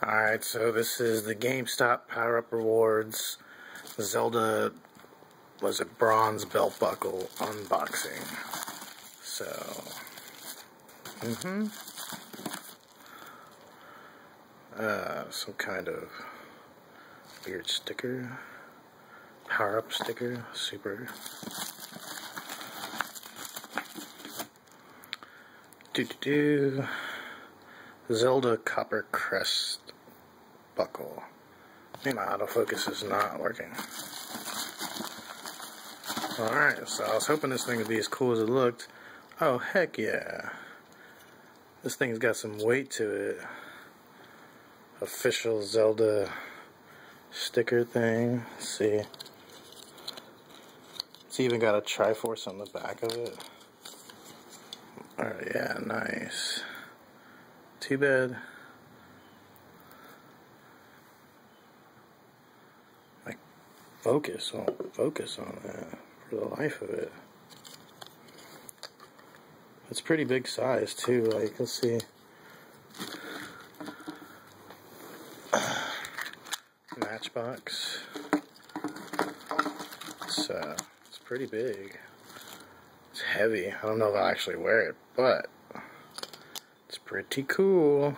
Alright, so this is the GameStop Power-Up Rewards Zelda, was it bronze belt buckle unboxing. So, some kind of weird sticker, power-up sticker, super. Zelda copper crest buckle. My autofocus is not working. Alright, so I was hoping this thing would be as cool as it looked. Oh, heck yeah. This thing's got some weight to it. Official Zelda sticker thing. Let's see. It's even got a Triforce on the back of it. Alright, yeah, nice. Too bad my focus won't focus on that for the life of it. It's pretty big size too, like you'll see. Matchbox. It's pretty big. It's heavy. I don't know if I'll actually wear it, but it's pretty cool.